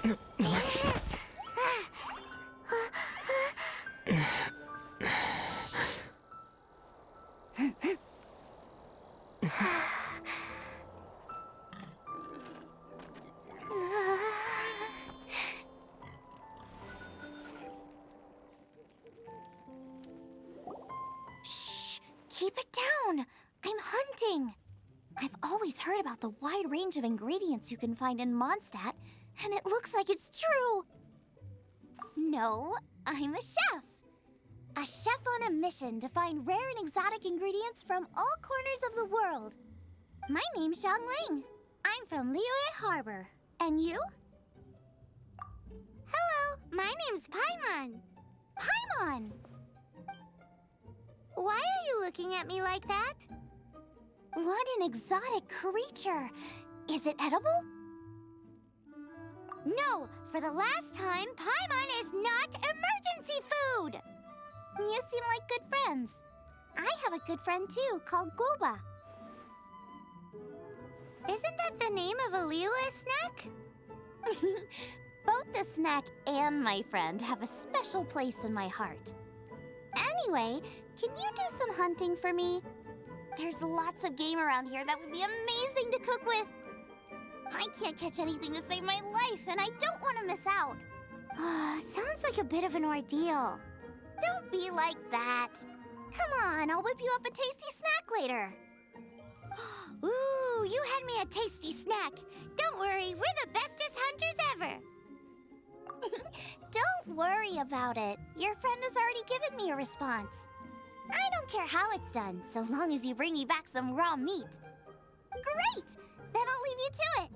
Shh! Keep it down! I'm hunting! I've always heard about the wide range of ingredients you can find in Mondstadt, and it looks like it's true! No, I'm a chef! A chef on a mission to find rare and exotic ingredients from all corners of the world. My name's Xiangling. I'm from Liyue Harbor. And you? Hello, my name's Paimon. Paimon! Why are you looking at me like that? What an exotic creature! Is it edible? No, for the last time, Paimon is not emergency food! You seem like good friends. I have a good friend too, called Goba. Isn't that the name of a Liyue snack? Both the snack and my friend have a special place in my heart. Anyway, can you do some hunting for me? There's lots of game around here that would be amazing to cook with. I can't catch anything to save my life, and I don't want to miss out. Sounds like a bit of an ordeal. Don't be like that. Come on, I'll whip you up a tasty snack later. Ooh, you had me a tasty snack. Don't worry, we're the bestest hunters ever. Don't worry about it. Your friend has already given me a response. I don't care how it's done, so long as you bring me back some raw meat. Great! Then I'll leave you to it.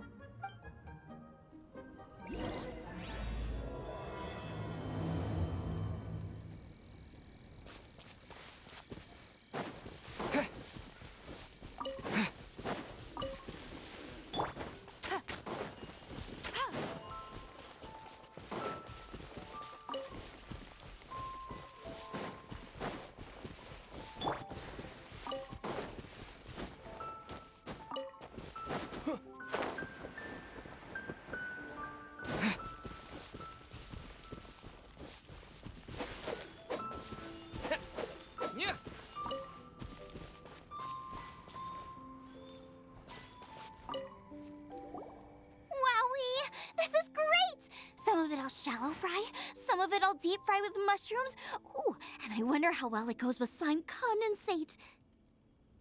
Some of it I'll shallow fry, some of it I'll deep fry with mushrooms. Ooh, and I wonder how well it goes with slime condensate.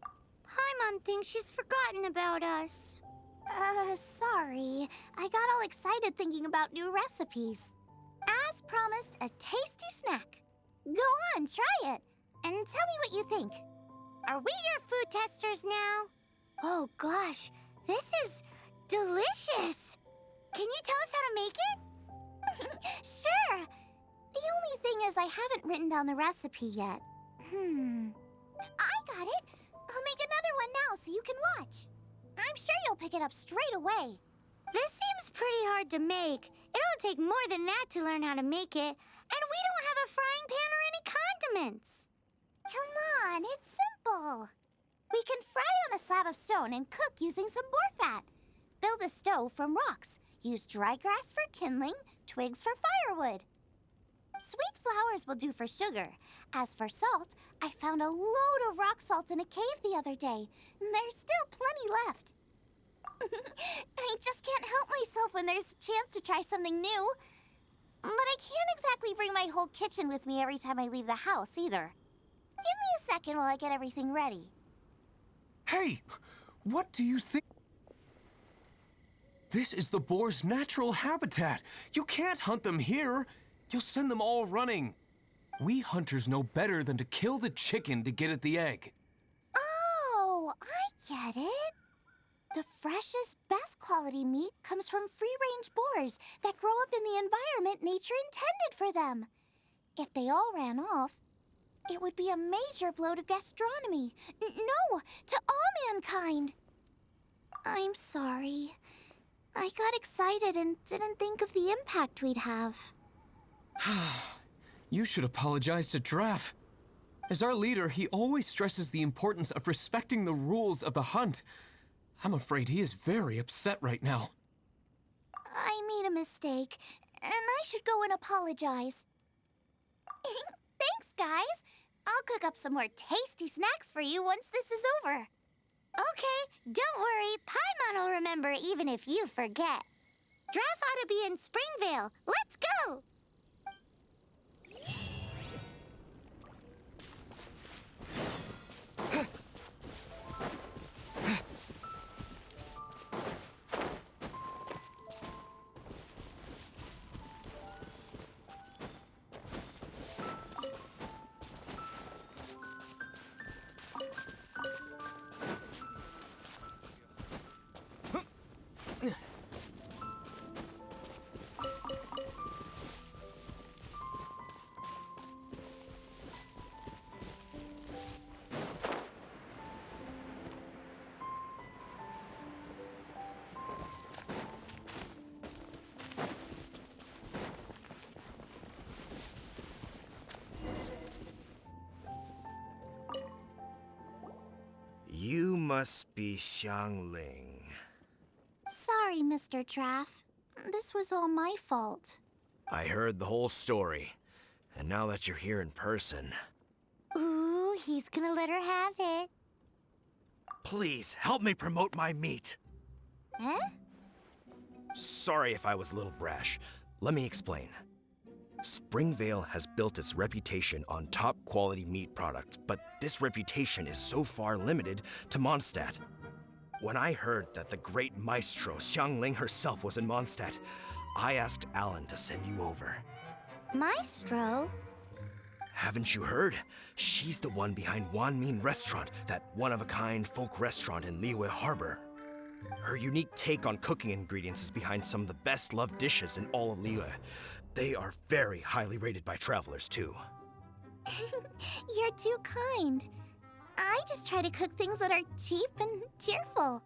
Paimon thinks she's forgotten about us. Sorry. I got all excited thinking about new recipes. As promised, a tasty snack. Go on, try it, and tell me what you think. Are we your food testers now? Oh gosh, this is delicious. Can you tell us how to make it? Sure. The only thing is I haven't written down the recipe yet. I got it. I'll make another one now so you can watch. I'm sure you'll pick it up straight away. This seems pretty hard to make. It'll take more than that to learn how to make it. And we don't have a frying pan or any condiments. Come on, it's simple. We can fry on a slab of stone and cook using some boar fat. Build a stove from rocks. Use dry grass for kindling, twigs for firewood. Sweet flowers will do for sugar. As for salt, I found a load of rock salt in a cave the other day. There's still plenty left. I just can't help myself when there's a chance to try something new. But I can't exactly bring my whole kitchen with me every time I leave the house, either. Give me a second while I get everything ready. Hey! What do you think? This is the boar's natural habitat. You can't hunt them here. You'll send them all running. We hunters know better than to kill the chicken to get at the egg. Oh, I get it. The freshest, best quality meat comes from free-range boars that grow up in the environment nature intended for them. If they all ran off, it would be a major blow to gastronomy. No, to all mankind. I'm sorry. I got excited and didn't think of the impact we'd have. You should apologize to Draff. As our leader, he always stresses the importance of respecting the rules of the hunt. I'm afraid he is very upset right now. I made a mistake, and I should go and apologize. Thanks, guys. I'll cook up some more tasty snacks for you once this is over. Okay, don't worry. Paimon will remember even if you forget. Draft ought to be in Springvale. Let's go! You must be Xiangling. Sorry, Mr. Traff. This was all my fault. I heard the whole story, and now that you're here in person, Ooh, he's gonna let her have it. please help me promote my meat. Huh? Sorry if I was a little brash. Let me explain. Springvale has built its reputation on top quality meat products, but this reputation is so far limited to Mondstadt. When I heard that the great maestro Xiangling herself was in Mondstadt, I asked Alan to send you over. Maestro? Haven't you heard? She's the one behind Wanmin Restaurant, that one-of-a-kind folk restaurant in Liyue Harbor. Her unique take on cooking ingredients is behind some of the best-loved dishes in all of Liyue. They are very highly rated by travelers, too. You're too kind. I just try to cook things that are cheap and cheerful.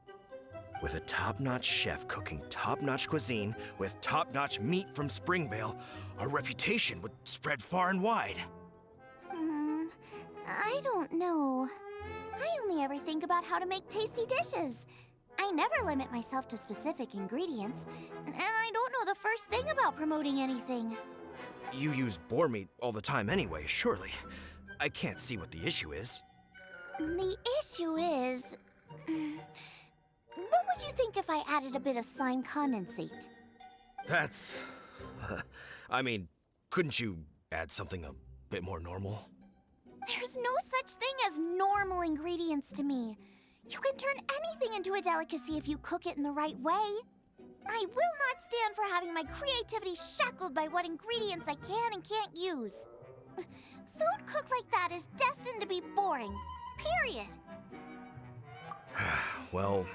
With a top-notch chef cooking top-notch cuisine with top-notch meat from Springvale, our reputation would spread far and wide. I don't know. I only ever think about how to make tasty dishes. I never limit myself to specific ingredients, and I don't know the first thing about promoting anything. You use boar meat all the time anyway, surely. I can't see what the issue is. The issue is... what would you think if I added a bit of slime condensate? That's... I mean, couldn't you add something a bit more normal? There's no such thing as normal ingredients to me. You can turn anything into a delicacy if you cook it in the right way. I will not stand for having my creativity shackled by what ingredients I can and can't use. Food cooked like that is destined to be boring. Period. Well,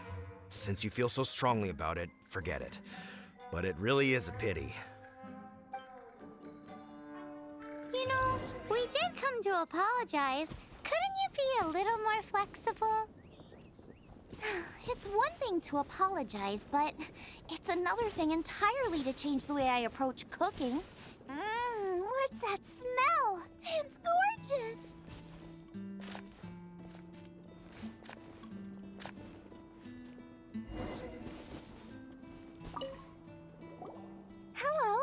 since you feel so strongly about it, forget it. But it really is a pity. You know, we did come to apologize. Couldn't you be a little more flexible? It's one thing to apologize, but it's another thing entirely to change the way I approach cooking. What's that smell? It's gorgeous! Hello,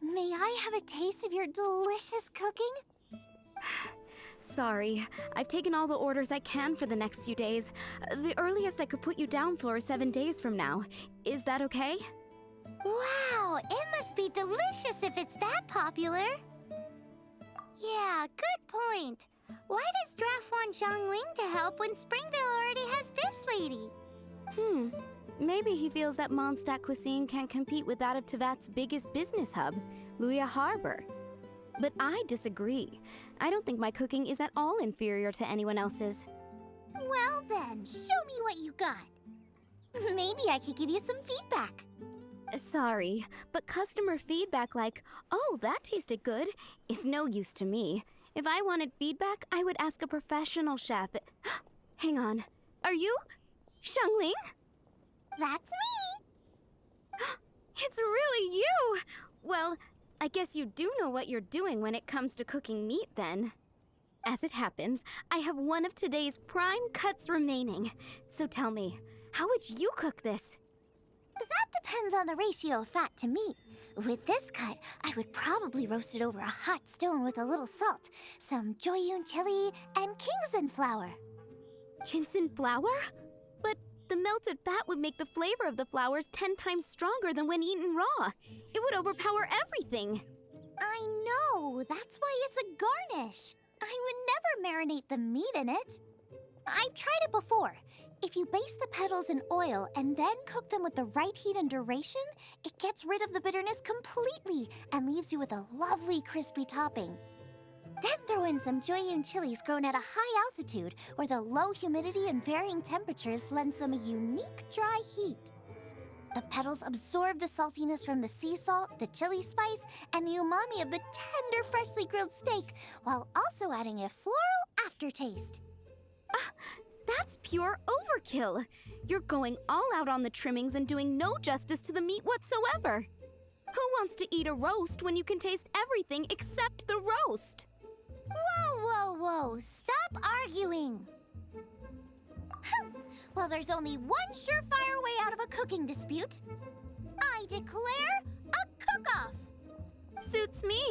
may I have a taste of your delicious cooking? Sorry, I've taken all the orders I can for the next few days. The earliest I could put you down for is 7 days from now. Is that okay? Wow, it must be delicious if it's that popular. Yeah, good point. Why does Draft want Xiangling to help when Springvale already has this lady? Maybe he feels that Mondstadt cuisine can't compete with that of Tevat's biggest business hub, Liyue Harbor. But I disagree. I don't think my cooking is at all inferior to anyone else's. Well then, show me what you got. Maybe I could give you some feedback. Sorry, but customer feedback like, "Oh, that tasted good," is no use to me. If I wanted feedback, I would ask a professional chef. Hang on. Are you Xiangling? That's me! It's really you! Well, I guess you do know what you're doing when it comes to cooking meat, then. As it happens, I have one of today's prime cuts remaining. So tell me, how would you cook this? That depends on the ratio of fat to meat. With this cut, I would probably roast it over a hot stone with a little salt, some Joyun chili, and Kingston flour. Ginseng flour? But the melted fat would make the flavor of the flowers 10 times stronger than when eaten raw. It would overpower everything. I know, that's why it's a garnish. I would never marinate the meat in it. I've tried it before. If you baste the petals in oil and then cook them with the right heat and duration, it gets rid of the bitterness completely and leaves you with a lovely crispy topping. Then throw in some Joyun chilies grown at a high altitude where the low humidity and varying temperatures lends them a unique dry heat. The petals absorb the saltiness from the sea salt, the chili spice, and the umami of the tender, freshly grilled steak, while also adding a floral aftertaste. That's pure overkill. You're going all out on the trimmings and doing no justice to the meat whatsoever. Who wants to eat a roast when you can taste everything except the roast? Whoa, whoa, whoa! Stop arguing! Well, there's only one surefire way out of a cooking dispute. I declare a cook-off! Suits me.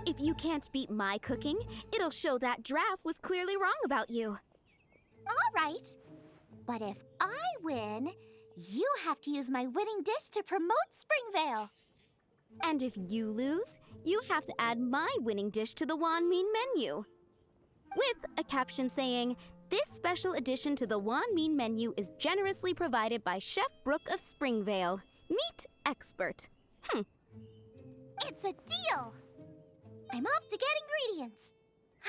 If you can't beat my cooking, it'll show that Draft was clearly wrong about you. All right. But if I win, you have to use my winning dish to promote Springvale. And if you lose, you have to add my winning dish to the Wanmin menu. With a caption saying, "This special addition to the Wanmin menu is generously provided by Chef Brooke of Springvale, meat expert." It's a deal. I'm off to get ingredients.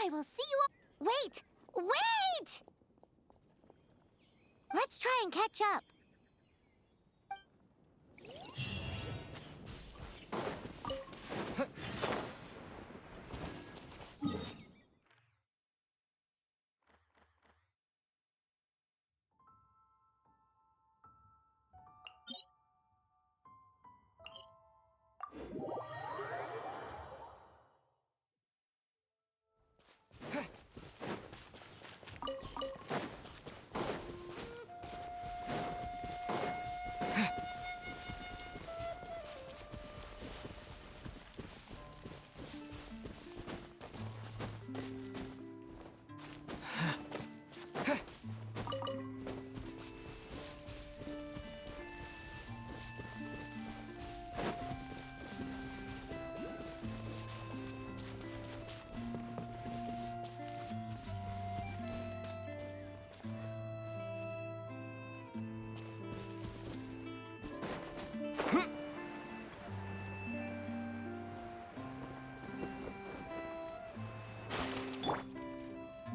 I will see you all. Wait! Wait! Let's try and catch up.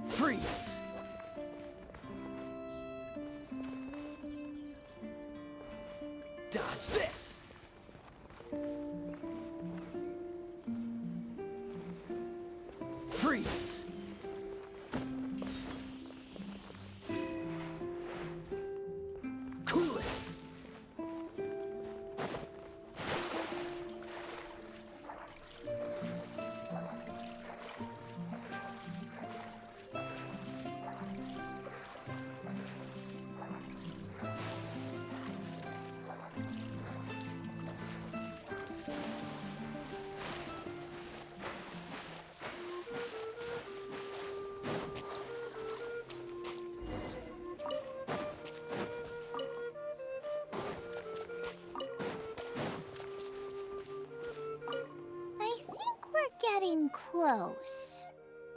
Freeze! Dodge this! Freeze! Cool it! I think we're getting close.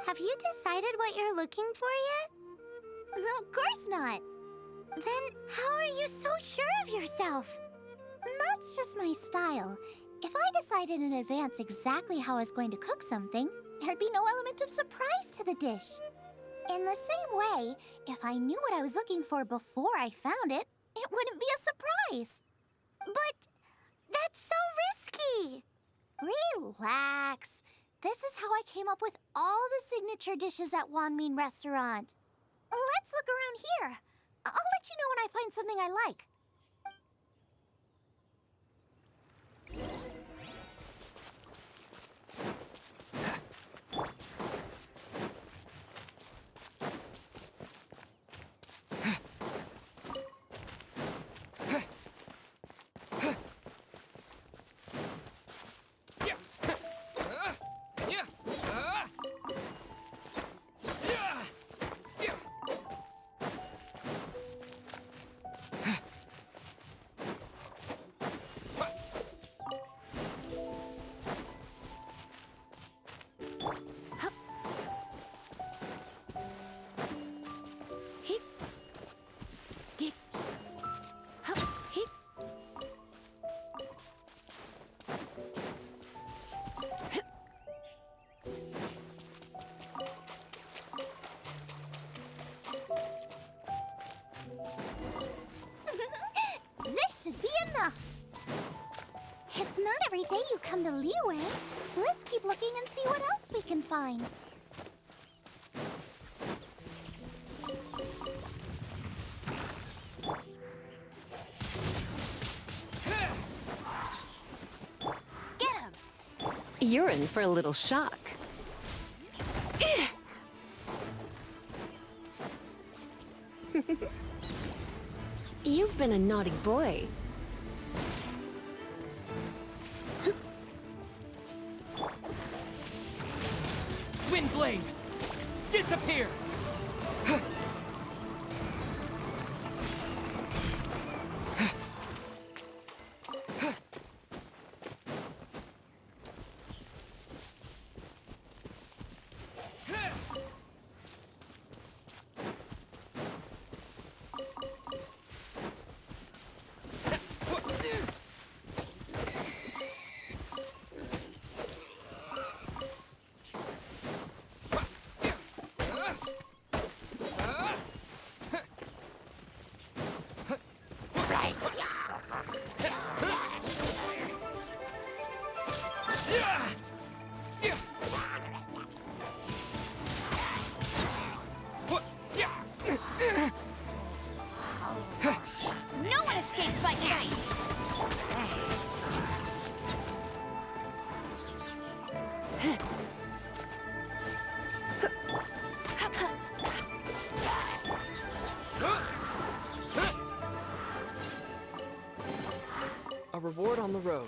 Have you decided what you're looking for yet? Of course not. Then how are you so sure of yourself? That's just my style. If I decided in advance exactly how I was going to cook something, there'd be no element of surprise to the dish. In the same way, if I knew what I was looking for before I found it, it wouldn't be a surprise. But that's so risky. Relax. This is how I came up with all the signature dishes at Wanmin Restaurant. Let's look around here. I'll let you know when I find something I like. every day you come to Liyue. Let's keep looking and see what else we can find. Get him! You're in for a little shock. You've been a naughty boy. Windblade! Disappear! No one escapes my sights! A reward on the road.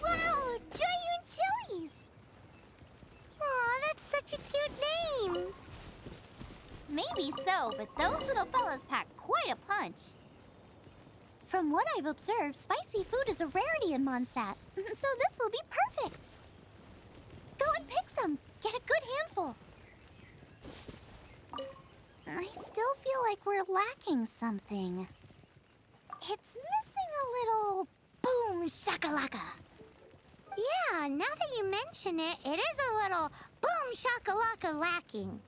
Wow, Joyun Chilies! Aw, that's such a cute name! Maybe so, but those little fellas pack quite a punch. From what I've observed, spicy food is a rarity in Mondstadt, so this will be perfect. Go and pick some. Get a good handful. I still feel like we're lacking something. It's missing a little boom shakalaka. Yeah, now that you mention it, it is a little boom shakalaka lacking.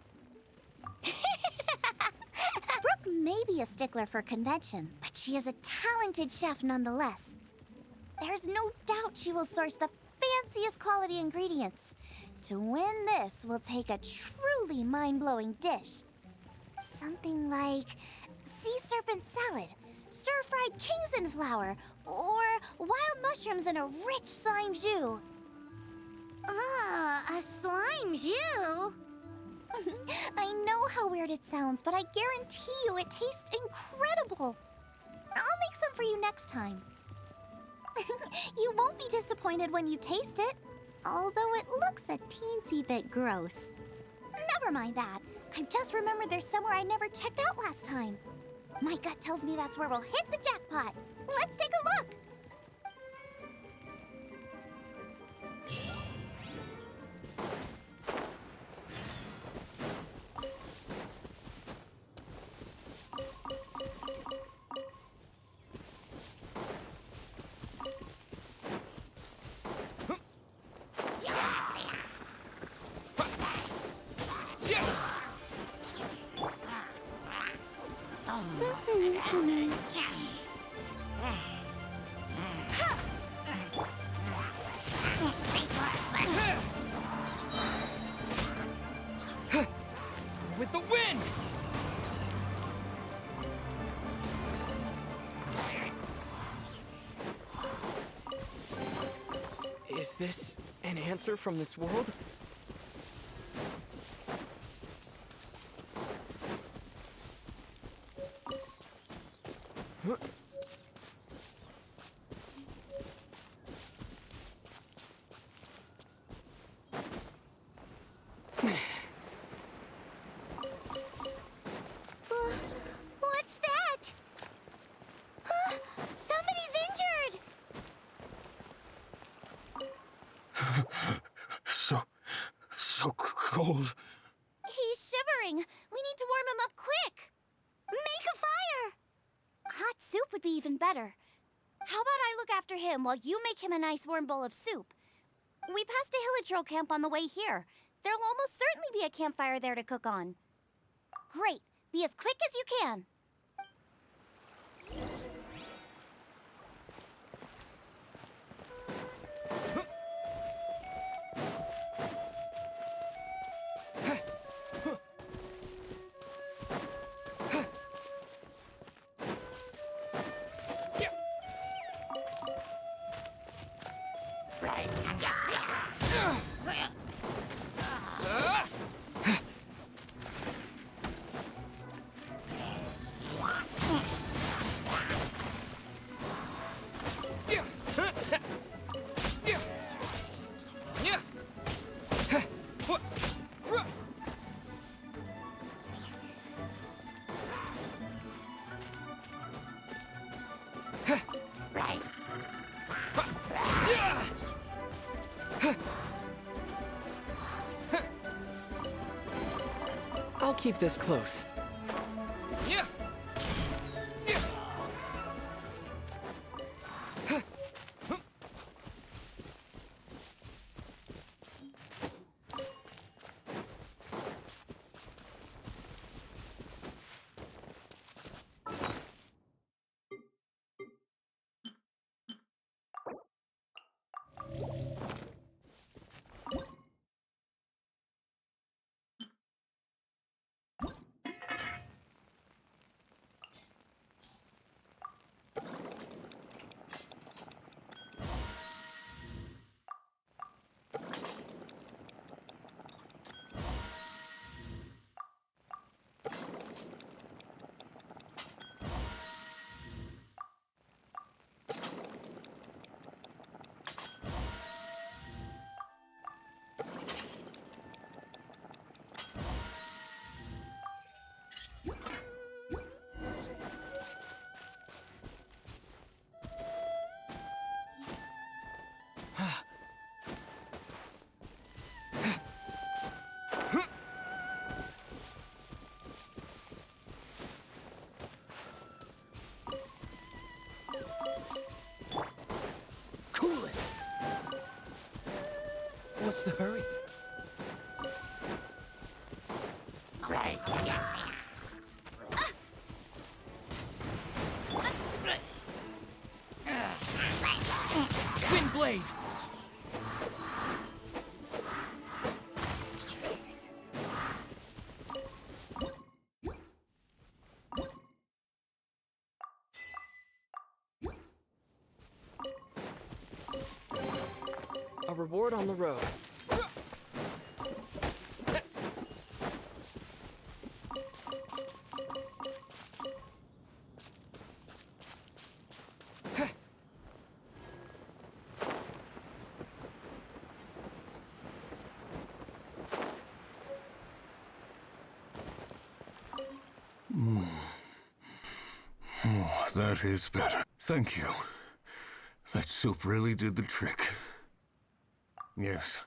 Brooke may be a stickler for convention, but she is a talented chef nonetheless. There's no doubt she will source the fanciest quality ingredients. To win this, we'll take a truly mind-blowing dish. Something like sea serpent salad, stir-fried Kingston flour, or wild mushrooms in a rich slime jus. A slime jus? I know how weird it sounds, but I guarantee you it tastes incredible. I'll make some for you next time. You won't be disappointed when you taste it, although it looks a teensy bit gross. Never mind that. I've just remembered there's somewhere I never checked out last time. My gut tells me that's where we'll hit the jackpot. Let's take a look. With the wind! Is this an answer from this world? Huh? What's that? Somebody's injured! So cold. He's shivering. We need to warm him up quick. Make a fire! Hot soup would be even better. How about I look after him while you make him a nice warm bowl of soup? We passed a Hilichurl camp on the way here. There'll almost certainly be a campfire there to cook on. Great. Be as quick as you can. I'll keep this close. Cool it! What's the hurry? Windblade! A reward on the road. Oh, that is better. Thank you. That soup really did the trick. Yes.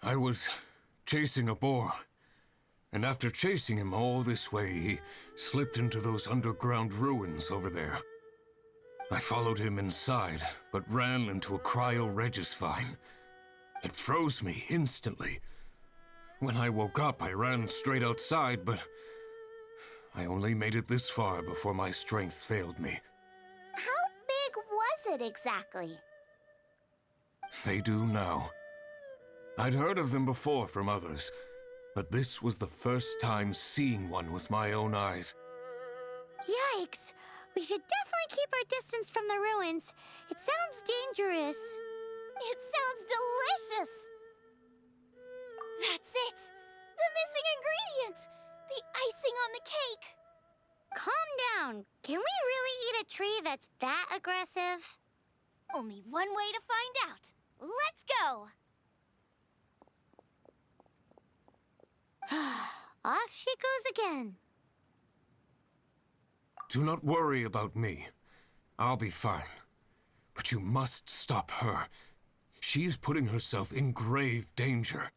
I was chasing a boar, and after chasing him all this way, he slipped into those underground ruins over there. I followed him inside, but ran into a cryo-regis vine. It froze me instantly. When I woke up, I ran straight outside, but I only made it this far before my strength failed me. How big was it exactly? They do now. I'd heard of them before from others, but this was the first time seeing one with my own eyes. Yikes! We should definitely keep our distance from the ruins. It sounds dangerous. It sounds delicious! That's it! The missing ingredient! The icing on the cake! Calm down. Can we really eat a tree that's that aggressive? Only one way to find out. Let's go! Off she goes again. Do not worry about me. I'll be fine. But you must stop her. She is putting herself in grave danger.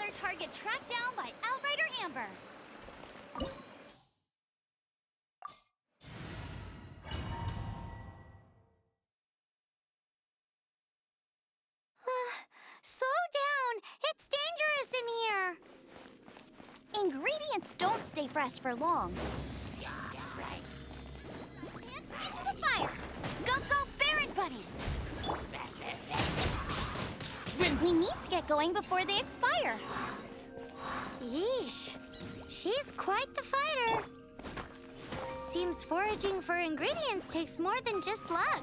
Another target tracked down by Outrider Amber. Slow down! It's dangerous in here! Ingredients don't stay fresh for long. Into the fire! Go, go, Baron Bunny! We need to get going before they expire. Yeesh. She's quite the fighter. Seems foraging for ingredients takes more than just luck.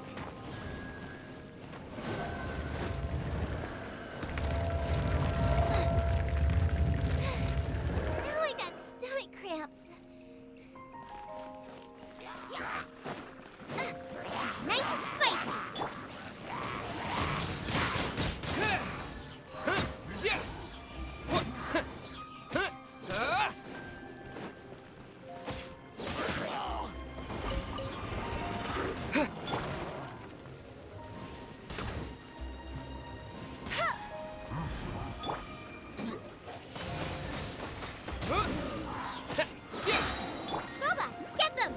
Now I got stomach cramps. Nice and spicy. Boba, get them!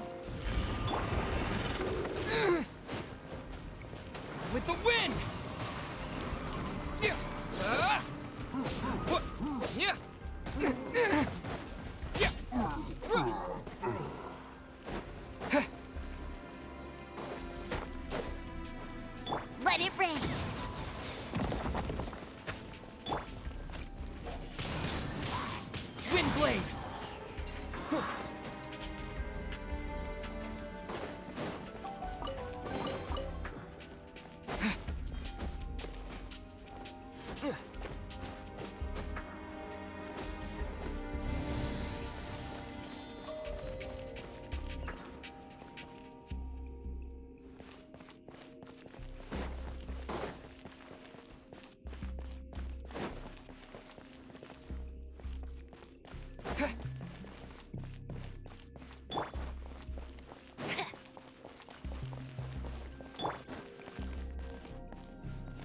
With the wind! Let it rain. Wind blade!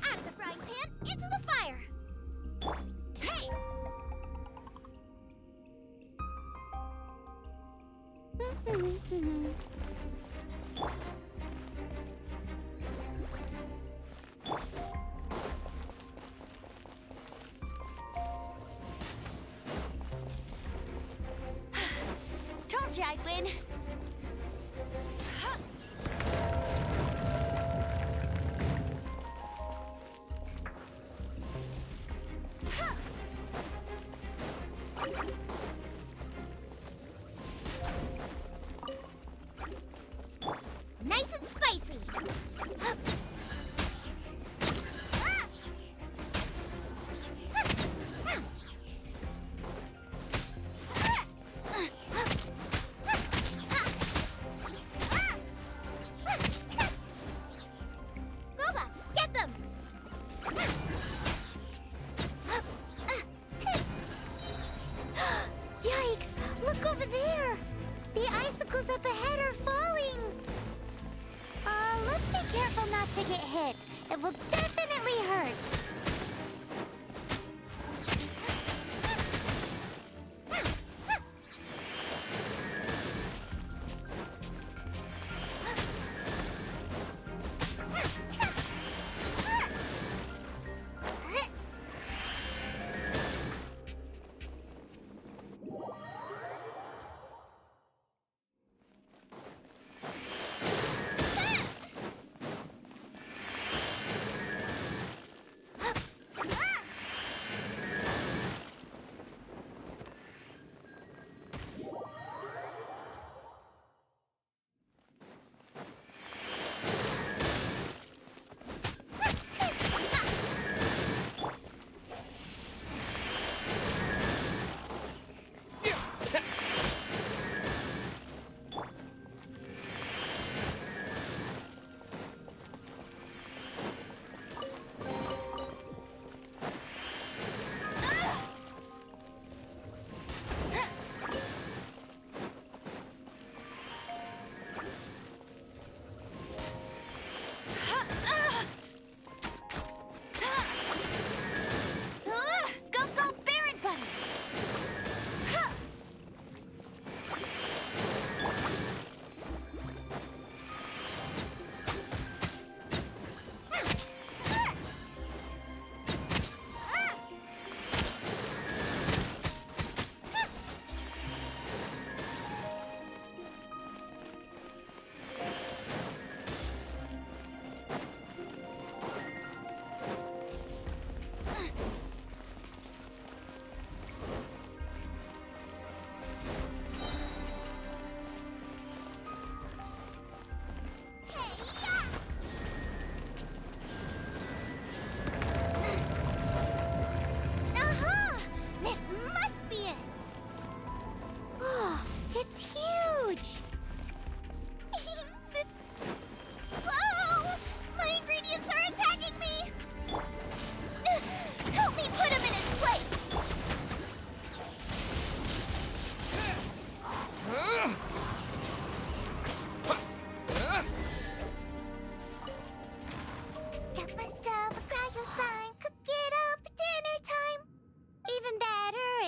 Out of the frying pan, into the fire. Hey! Told you I'd win. Nice and spicy. Boba, get them! Yikes! Look over there! The icicles up ahead are falling! Let's be careful not to get hit. It will definitely hurt.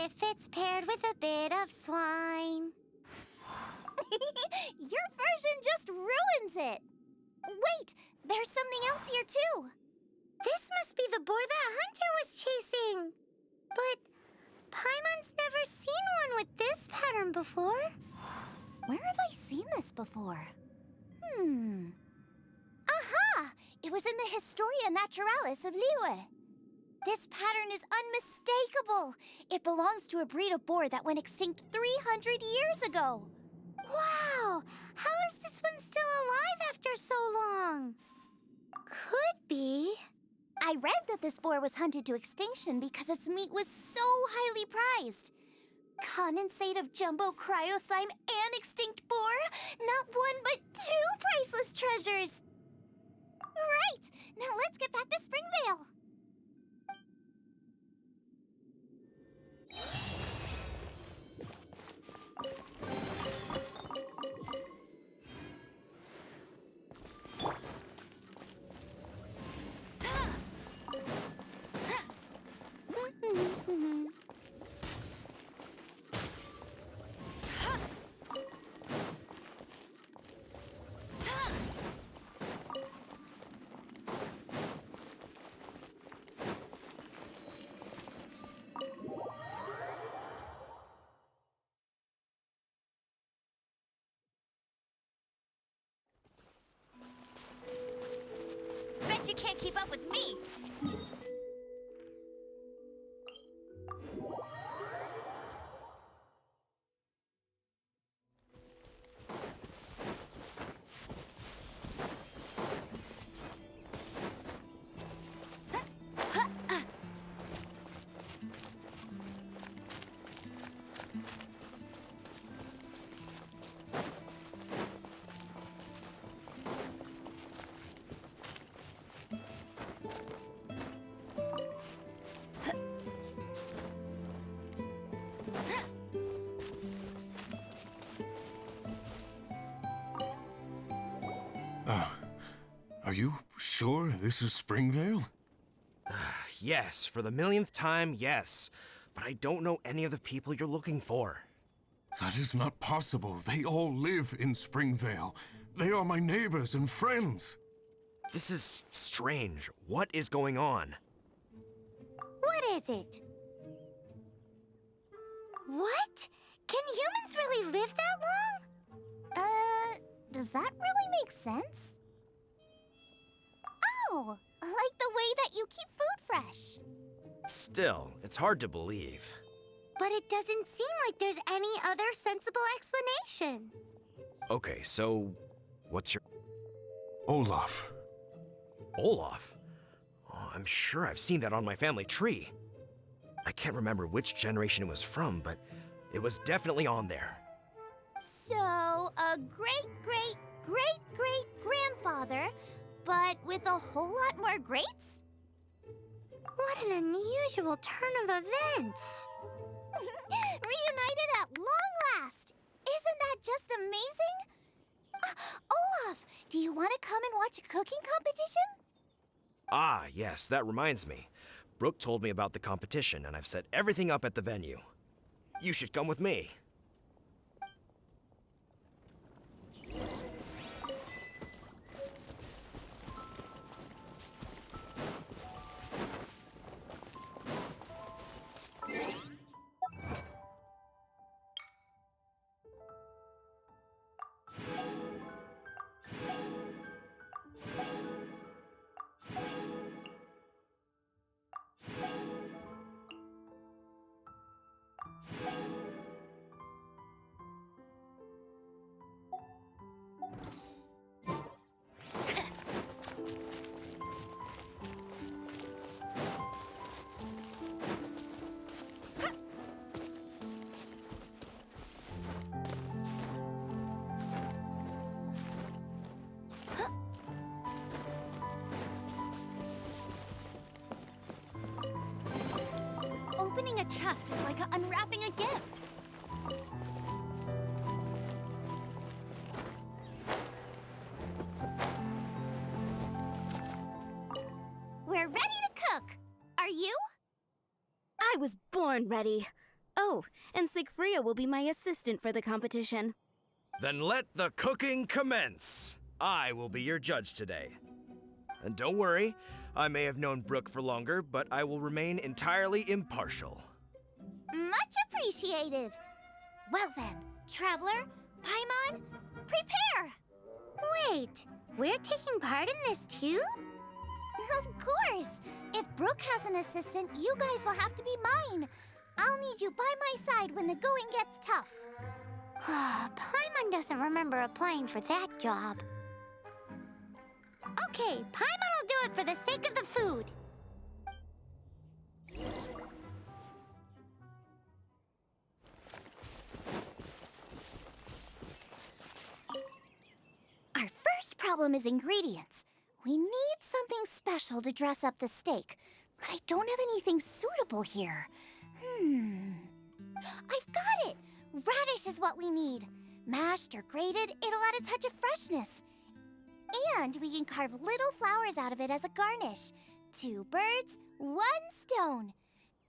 if it's paired with a bit of swine. Your version just ruins it. Wait, there's something else here too. This must be the boar that Hunter was chasing. But Paimon's never seen one with this pattern before. Where have I seen this before? Aha! It was in the Historia Naturalis of Liyue. This pattern is unmistakable. It belongs to a breed of boar that went extinct 300 years ago. Wow! How is this one still alive after so long? Could be. I read that this boar was hunted to extinction because its meat was so highly prized. Condensate of jumbo cryo slime and extinct boar? Not one but two priceless treasures! Right! Now let's get back to Springvale! Bet you can't keep up with me! Are you sure this is Springvale? Yes, for the millionth time, yes. But I don't know any of the people you're looking for. That is not possible. They all live in Springvale. They are my neighbors and friends. This is strange. What is going on? What is it? What? Can humans really live that long? Does that really make sense? Oh, like the way that you keep food fresh. Still, it's hard to believe. But it doesn't seem like there's any other sensible explanation. Okay, so what's your... Olaf. Olaf? Oh, I'm sure I've seen that on my family tree. I can't remember which generation it was from, but it was definitely on there. So, a great-great-great-great-grandfather, but with a whole lot more greats? What an unusual turn of events! Reunited at long last! Isn't that just amazing? Olaf, do you want to come and watch a cooking competition? Ah, yes, that reminds me. Brooke told me about the competition, and I've set everything up at the venue. You should come with me. Opening a chest is like unwrapping a gift. We're ready to cook. Are you? I was born ready. Oh, and Sigfria will be my assistant for the competition. Then let the cooking commence. I will be your judge today. And don't worry, I may have known Brooke for longer, but I will remain entirely impartial. Much appreciated. Well then, Traveler, Paimon, prepare! Wait, we're taking part in this too? Of course! If Brooke has an assistant, you guys will have to be mine. I'll need you by my side when the going gets tough. Paimon doesn't remember applying for that job. Okay, Paimon will do it for the sake of the food. Our first problem is ingredients. We need something special to dress up the steak, but I don't have anything suitable here. I've got it! Radish is what we need. Mashed or grated, it'll add a touch of freshness. And we can carve little flowers out of it as a garnish. 2 birds, 1 stone.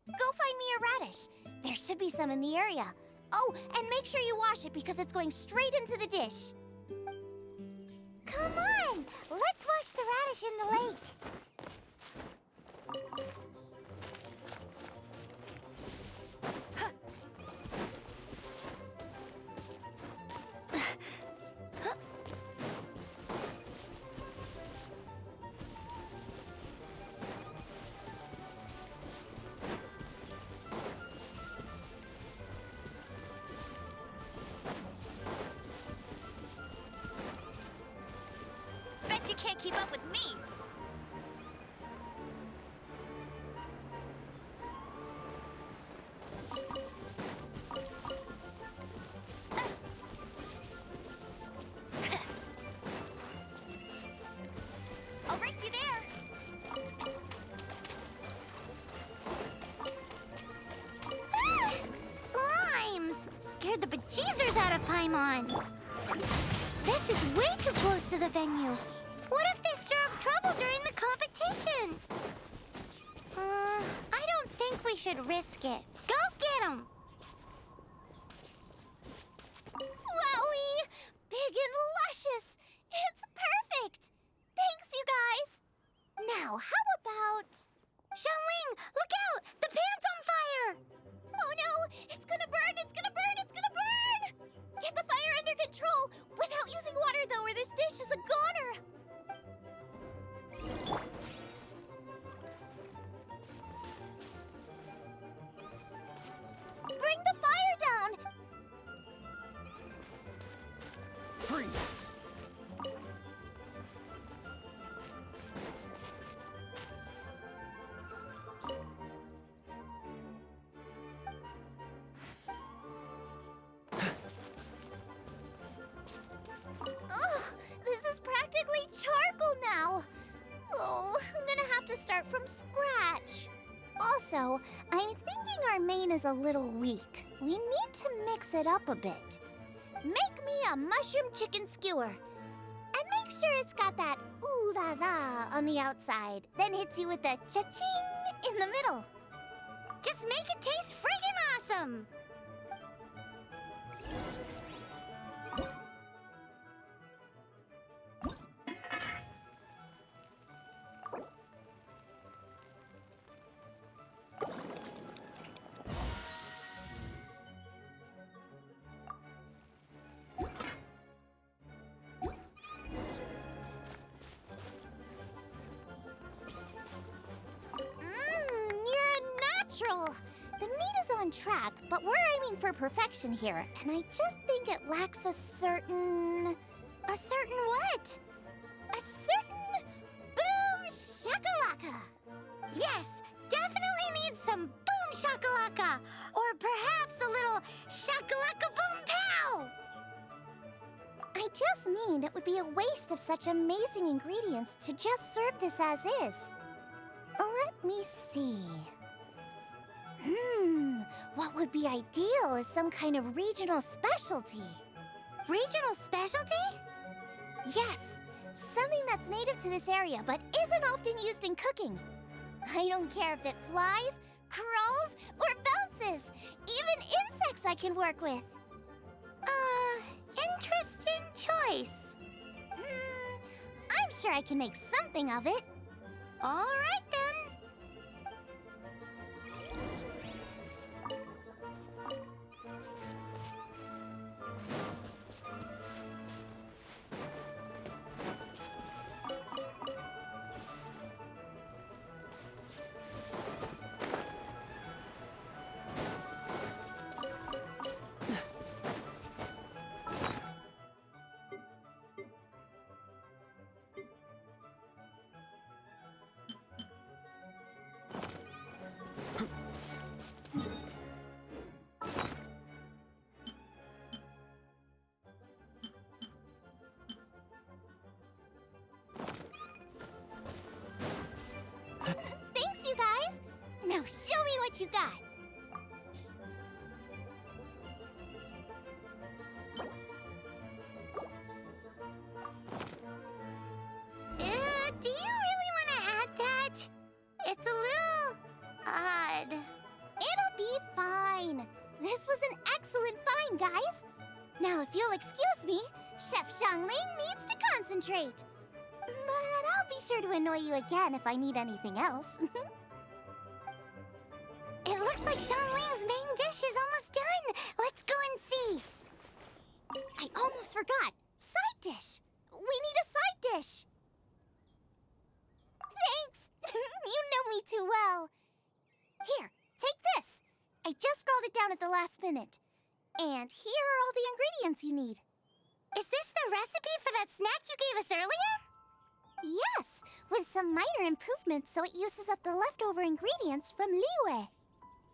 Go find me a radish. There should be some in the area. Oh, and make sure you wash it because it's going straight into the dish. Come on! Let's wash the radish in the lake. Bet you can't keep up with me. I'll race you there. Slimes! Scared the bejeezers out of Paimon. This is way too close to the venue. What if they stir up trouble during the competition? I don't think we should risk it. Go get them! Wowie! Big and luscious! It's perfect! Thanks, you guys! Now, how about... Xiangling, look out! The pan's on fire! Oh no! It's gonna burn! It's gonna burn! It's gonna burn! Get the fire under control! Without using water, though, or this dish is a goner! Bring the fire down! Freeze! Ugh, this is practically charcoal now. Oh, I'm gonna have to start from scratch. Also, I'm thinking our main is a little weak. We need to mix it up a bit. Make me a mushroom chicken skewer. And make sure it's got that ooh la la on the outside, then hits you with the cha-ching in the middle. Just make it taste friggin' awesome! The meat is on track, but we're aiming for perfection here, and I just think it lacks a certain... A certain what? A certain... boom shakalaka! Yes, definitely needs some boom shakalaka! Or perhaps a little shakalaka boom pow! I just mean it would be a waste of such amazing ingredients to just serve this as is. Let me see... what would be ideal is some kind of regional specialty. Regional specialty? Yes, something that's native to this area but isn't often used in cooking. I don't care if it flies, crawls, or bounces, even can work with. Interesting choice. I'm sure I can make something of it. All right then. Thanks, you guys. Now show me what you got. Do you really want to add that? It's a little odd. It'll be fine. This was an excellent find, guys. Now, if you'll excuse me, Chef Xiangling needs to concentrate. But I'll be sure to annoy you again if I need anything else. It looks like Xiangling's main dish is almost done. Let's go and see. I almost forgot. Side dish. We need a side dish. Thanks. You know me too well. Here, take this. I just scrawled it down at the last minute. And here are all the ingredients you need. Is this the recipe for that snack you gave us earlier? Yes, with some minor improvements so it uses up the leftover ingredients from Liyue.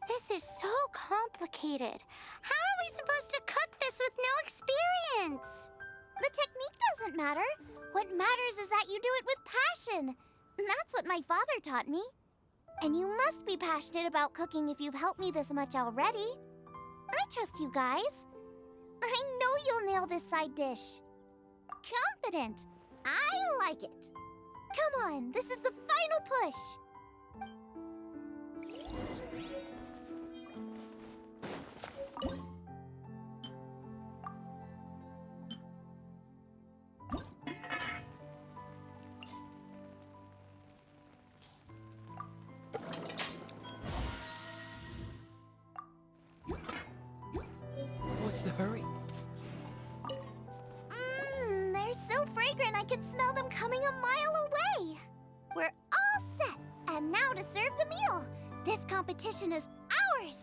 This is so complicated. How are we supposed to cook this with no experience? The technique doesn't matter. What matters is that you do it with passion. That's what my father taught me. And you must be passionate about cooking if you've helped me this much already. I trust you guys. I know you'll nail this side dish. Confident. I like it. Come on, this is the final push. What's the hurry? They're so fragrant I could smell them coming a mile away. We're all set, and now to serve the meal. This competition is ours.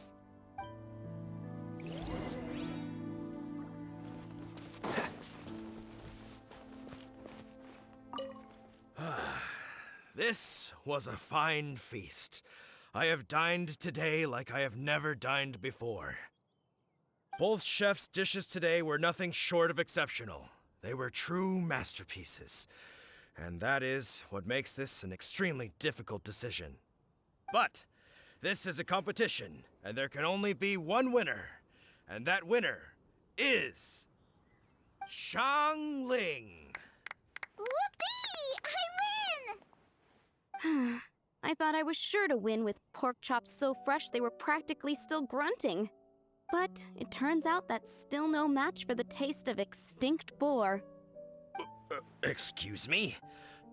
This was a fine feast. I have dined today like I have never dined before. Both chefs' dishes today were nothing short of exceptional. They were true masterpieces. And that is what makes this an extremely difficult decision. But this is a competition, and there can only be one winner. And that winner is Xiangling. Whoopee! I win! I thought I was sure to win with pork chops so fresh they were practically still grunting. But it turns out that's still no match for the taste of extinct boar. Excuse me?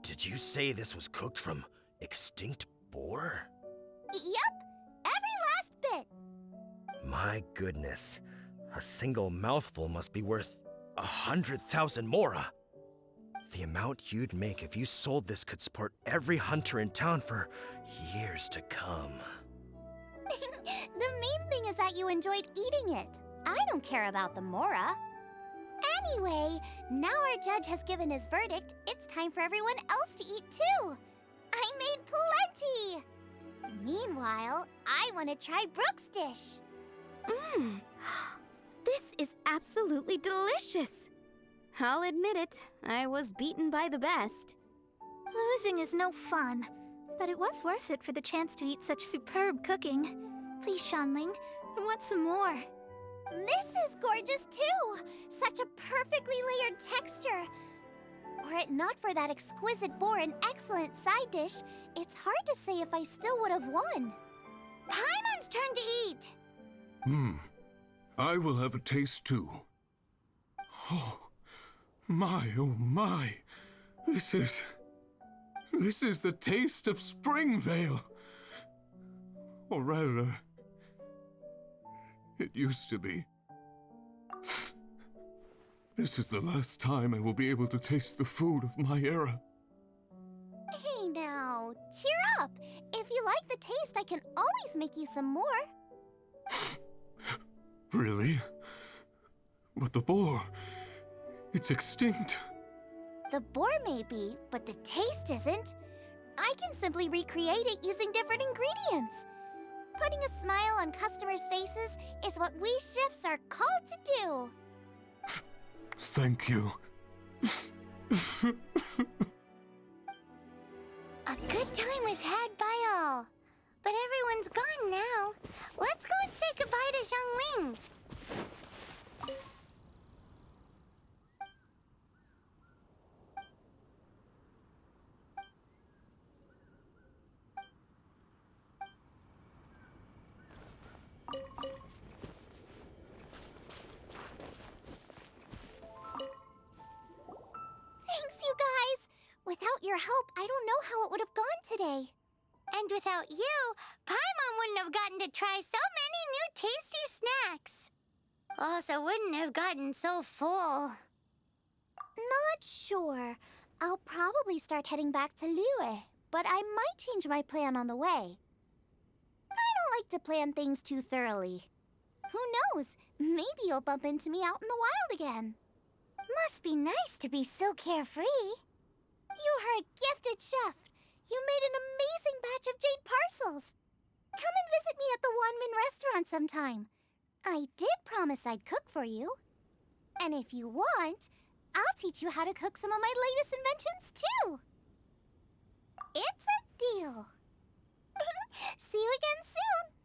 Did you say this was cooked from extinct boar? Yep, every last bit. My goodness. A single mouthful must be worth 100,000 mora. The amount you'd make if you sold this could support every hunter in town for years to come. The main thing is that you enjoyed eating it. I don't care about the mora. Anyway, now our judge has given his verdict. It's time for everyone else to eat too. I made plenty. Meanwhile, I want to try Brooke's dish. This is absolutely delicious. I'll admit it, I was beaten by the best. Losing is no fun, but it was worth it for the chance to eat such superb cooking. Please, Xiangling, I want some more. This is gorgeous too! Such a perfectly layered texture. Were it not for that exquisite boar and excellent side dish, it's hard to say if I still would have won. Paimon's turn to eat! I will have a taste too. Oh my, oh my. This is the taste of Springvale. Or rather, it used to be. This is the last time I will be able to taste the food of my era. Hey now, cheer up. If you like the taste, I can always make you some more. Really? But the boar, it's extinct. The boar may be, but the taste isn't. I can simply recreate it using different ingredients. Putting a smile on customers' faces is what we chefs are called to do. Thank you. A good time was had by all. But everyone's gone now. Let's go and say goodbye to Xiangling. Thanks, you guys! Without your help, I don't know how it would have gone today. And without you, Paimon wouldn't have gotten to try so many new tasty snacks. Also wouldn't have gotten so full. Not sure. I'll probably start heading back to Liyue, but I might change my plan on the way. I don't like to plan things too thoroughly. Who knows? Maybe you'll bump into me out in the wild again. Must be nice to be so carefree. You are a gifted chef. You made an amazing batch of jade parcels. Come and visit me at the Wanmin restaurant sometime. I did promise I'd cook for you. And if you want, I'll teach you how to cook some of my latest inventions too. It's a deal. See you again soon.